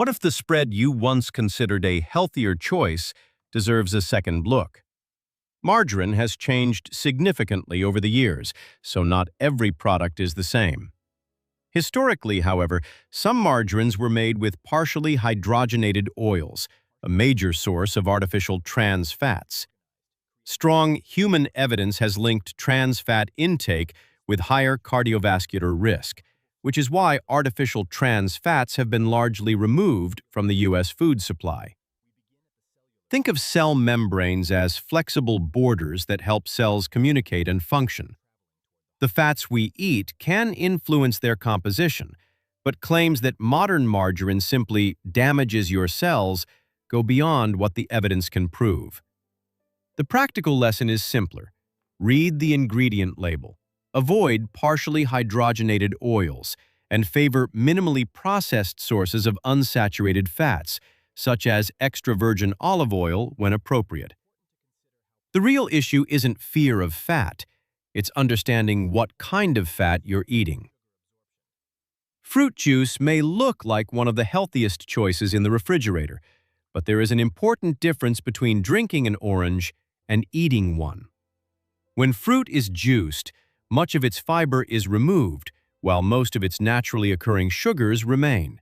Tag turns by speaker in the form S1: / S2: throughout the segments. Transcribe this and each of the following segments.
S1: What if the spread you once considered a healthier choice deserves a second look? Margarine has changed significantly over the years, so not every product is the same. Historically, however, some margarines were made with partially hydrogenated oils, a major source of artificial trans fats. Strong human evidence has linked trans fat intake with higher cardiovascular risk, which is why artificial trans fats have been largely removed from the U.S. food supply. Think of cell membranes as flexible borders that help cells communicate and function. The fats we eat can influence their composition, but claims that modern margarine simply damages your cells go beyond what the evidence can prove. The practical lesson is simpler. Read the ingredient label, avoid partially hydrogenated oils, and favor minimally processed sources of unsaturated fats, such as extra virgin olive oil when appropriate. The real issue isn't fear of fat, it's understanding what kind of fat you're eating. Fruit juice may look like one of the healthiest choices in the refrigerator, but there is an important difference between drinking an orange and eating one. When fruit is juiced, much of its fiber is removed, while most of its naturally occurring sugars remain.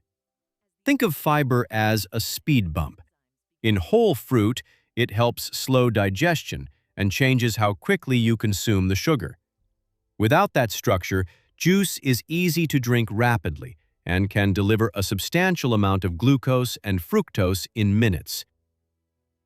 S1: Think of fiber as a speed bump. In whole fruit, it helps slow digestion and changes how quickly you consume the sugar. Without that structure, juice is easy to drink rapidly and can deliver a substantial amount of glucose and fructose in minutes.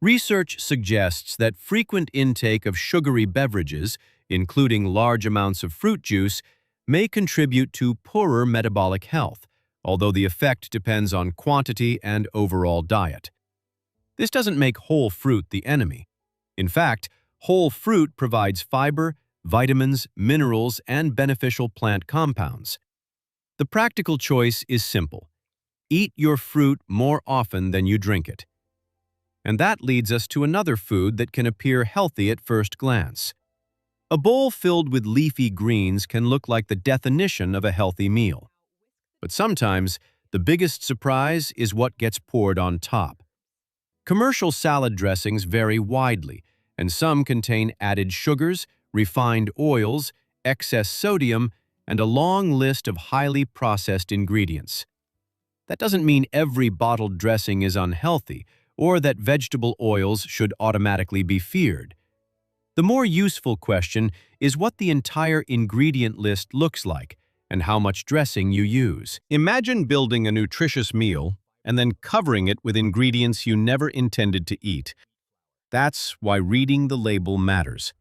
S1: Research suggests that frequent intake of sugary beverages, including large amounts of fruit juice, may contribute to poorer metabolic health, although the effect depends on quantity and overall diet. This doesn't make whole fruit the enemy. In fact, whole fruit provides fiber, vitamins, minerals, and beneficial plant compounds. The practical choice is simple. Eat your fruit more often than you drink it. And that leads us to another food that can appear healthy at first glance. A bowl filled with leafy greens can look like the definition of a healthy meal. But sometimes, the biggest surprise is what gets poured on top. Commercial salad dressings vary widely, and some contain added sugars, refined oils, excess sodium, and a long list of highly processed ingredients. That doesn't mean every bottled dressing is unhealthy, or that vegetable oils should automatically be feared. The more useful question is what the entire ingredient list looks like and how much dressing you use. Imagine building a nutritious meal and then covering it with ingredients you never intended to eat. That's why reading the label matters.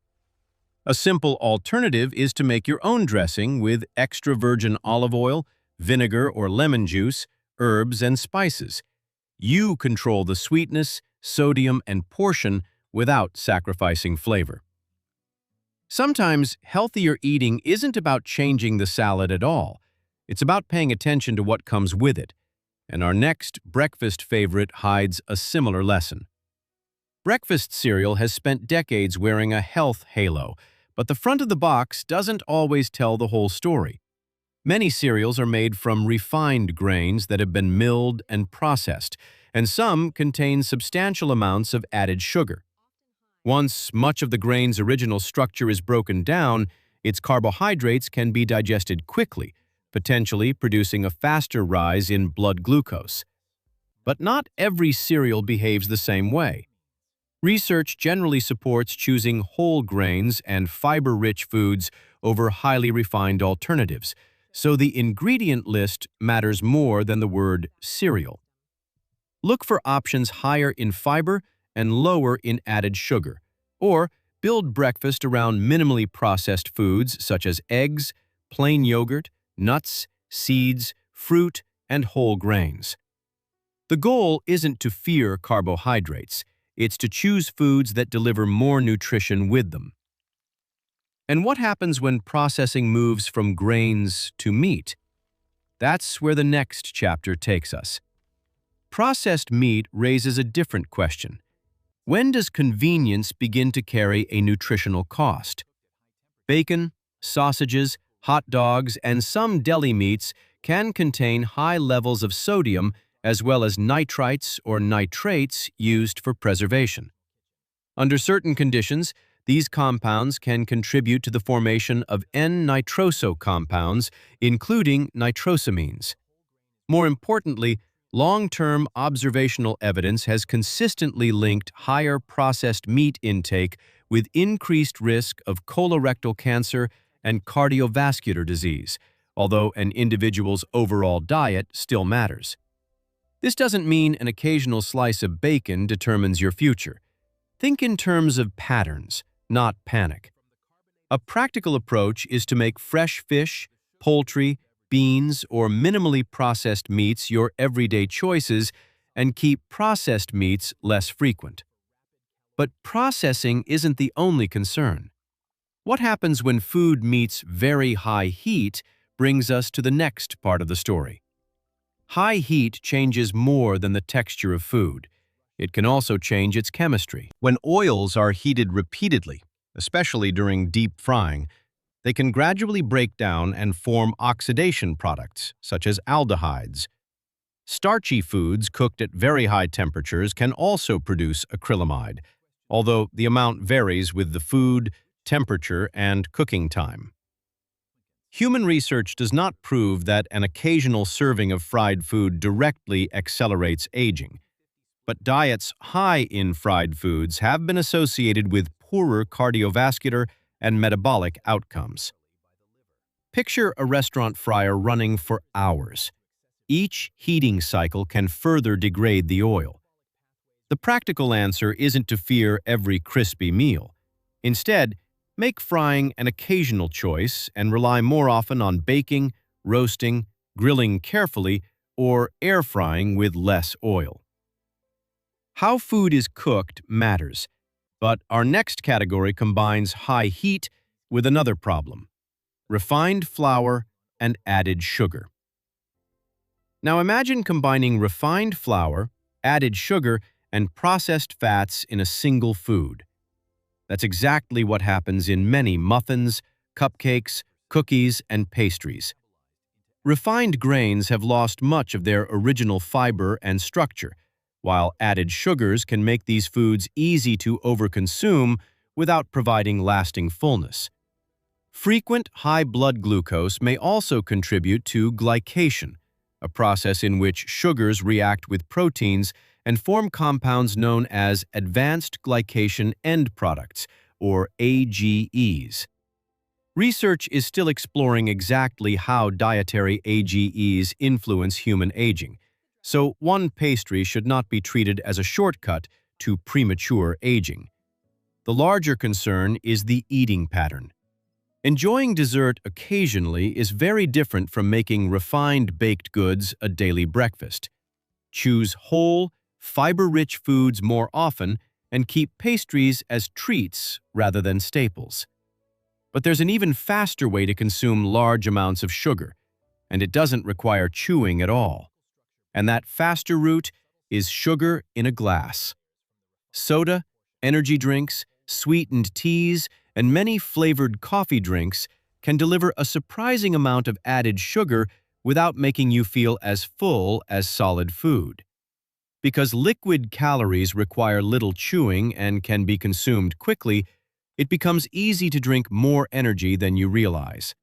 S1: A simple alternative is to make your own dressing with extra virgin olive oil, vinegar or lemon juice, herbs, and spices. You control the sweetness, sodium, and portion without sacrificing flavor. Sometimes healthier eating isn't about changing the salad at all. It's about paying attention to what comes with it. And our next breakfast favorite hides a similar lesson. Breakfast cereal has spent decades wearing a health halo, but the front of the box doesn't always tell the whole story. Many cereals are made from refined grains that have been milled and processed, and some contain substantial amounts of added sugar. Once much of the grain's original structure is broken down, its carbohydrates can be digested quickly, potentially producing a faster rise in blood glucose. But not every cereal behaves the same way. Research generally supports choosing whole grains and fiber-rich foods over highly refined alternatives, so the ingredient list matters more than the word cereal. Look for options higher in fiber and lower in added sugar, or build breakfast around minimally processed foods such as eggs, plain yogurt, nuts, seeds, fruit, and whole grains. The goal isn't to fear carbohydrates. It's to choose foods that deliver more nutrition with them. And what happens when processing moves from grains to meat? That's where the next chapter takes us. Processed meat raises a different question. When does convenience begin to carry a nutritional cost? Bacon, sausages, hot dogs, and some deli meats can contain high levels of sodium as well as nitrites or nitrates used for preservation. Under certain conditions, these compounds can contribute to the formation of N-nitroso compounds, including nitrosamines. More importantly, long-term observational evidence has consistently linked higher processed meat intake with increased risk of colorectal cancer and cardiovascular disease, although an individual's overall diet still matters. This doesn't mean an occasional slice of bacon determines your future. Think in terms of patterns, not panic. A practical approach is to make fresh fish, poultry, beans, or minimally processed meats your everyday choices and keep processed meats less frequent. But processing isn't the only concern. What happens when food meets very high heat brings us to the next part of the story. High heat changes more than the texture of food. It can also change its chemistry. When oils are heated repeatedly, especially during deep frying, they can gradually break down and form oxidation products, such as aldehydes. Starchy foods cooked at very high temperatures can also produce acrylamide, although the amount varies with the food, temperature, and cooking time. Human research does not prove that an occasional serving of fried food directly accelerates aging, but diets high in fried foods have been associated with poorer cardiovascular and metabolic outcomes. Picture a restaurant fryer running for hours. Each heating cycle can further degrade the oil. The practical answer isn't to fear every crispy meal. Instead, make frying an occasional choice and rely more often on baking, roasting, grilling carefully, or air frying with less oil. How food is cooked matters, but our next category combines high heat with another problem: refined flour and added sugar. Now imagine combining refined flour, added sugar, and processed fats in a single food. That's exactly what happens in many muffins, cupcakes, cookies, and pastries. Refined grains have lost much of their original fiber and structure, while added sugars can make these foods easy to overconsume without providing lasting fullness. Frequent high blood glucose may also contribute to glycation, a process in which sugars react with proteins and form compounds known as advanced glycation end products, or AGEs. Research is still exploring exactly how dietary AGEs influence human aging, so one pastry should not be treated as a shortcut to premature aging. The larger concern is the eating pattern. Enjoying dessert occasionally is very different from making refined baked goods a daily breakfast. Choose whole, fiber-rich foods more often and keep pastries as treats rather than staples. But there's an even faster way to consume large amounts of sugar, and it doesn't require chewing at all. And that faster route is sugar in a glass. Soda, energy drinks, sweetened teas, and many flavored coffee drinks can deliver a surprising amount of added sugar without making you feel as full as solid food. Because liquid calories require little chewing and can be consumed quickly, it becomes easy to drink more energy than you realize.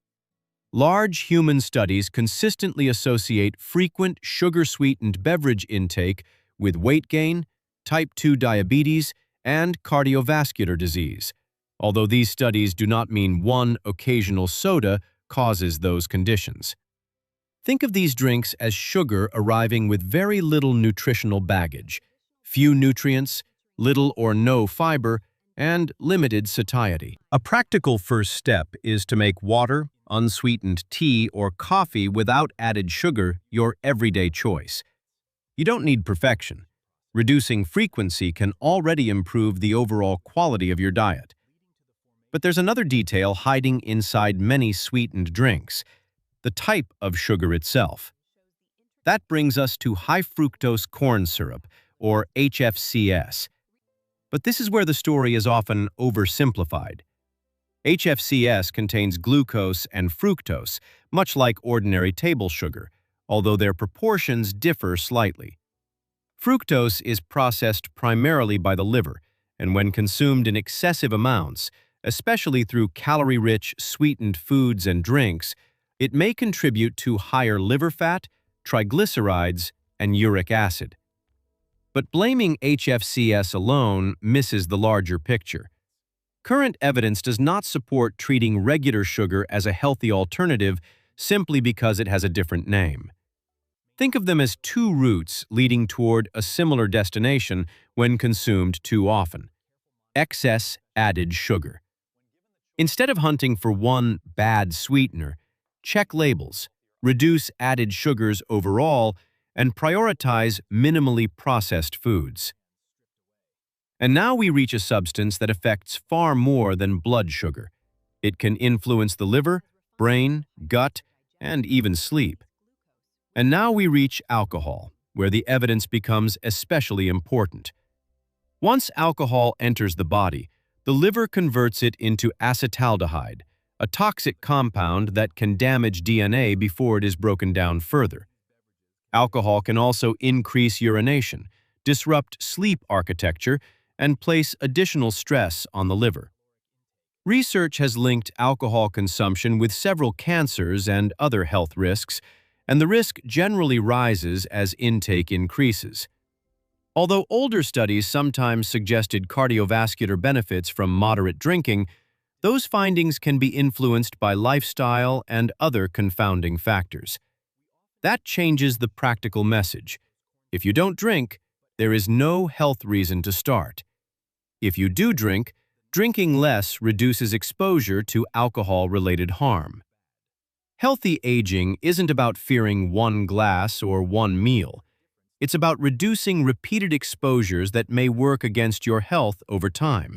S1: Large human studies consistently associate frequent sugar-sweetened beverage intake with weight gain, type 2 diabetes, and cardiovascular disease, although these studies do not mean one occasional soda causes those conditions. Think of these drinks as sugar arriving with very little nutritional baggage, few nutrients, little or no fiber, and limited satiety. A practical first step is to make water, unsweetened tea, or coffee without added sugar your everyday choice. You don't need perfection. Reducing frequency can already improve the overall quality of your diet. But there's another detail hiding inside many sweetened drinks: the type of sugar itself. That brings us to high fructose corn syrup, or HFCS. But this is where the story is often oversimplified. HFCS contains glucose and fructose, much like ordinary table sugar, although their proportions differ slightly. Fructose is processed primarily by the liver, and when consumed in excessive amounts, especially through calorie-rich, sweetened foods and drinks, it may contribute to higher liver fat, triglycerides, and uric acid. But blaming HFCS alone misses the larger picture. Current evidence does not support treating regular sugar as a healthy alternative simply because it has a different name. Think of them as two routes leading toward a similar destination when consumed too often: excess added sugar. Instead of hunting for one bad sweetener, check labels, reduce added sugars overall, and prioritize minimally processed foods. And now we reach a substance that affects far more than blood sugar. It can influence the liver, brain, gut, and even sleep. And now we reach alcohol, where the evidence becomes especially important. Once alcohol enters the body, the liver converts it into acetaldehyde, a toxic compound that can damage DNA before it is broken down further. Alcohol can also increase urination, disrupt sleep architecture, and place additional stress on the liver. Research has linked alcohol consumption with several cancers and other health risks, and the risk generally rises as intake increases. Although older studies sometimes suggested cardiovascular benefits from moderate drinking, those findings can be influenced by lifestyle and other confounding factors. That changes the practical message. If you don't drink, there is no health reason to start. If you do drink, drinking less reduces exposure to alcohol-related harm. Healthy aging isn't about fearing one glass or one meal. It's about reducing repeated exposures that may work against your health over time.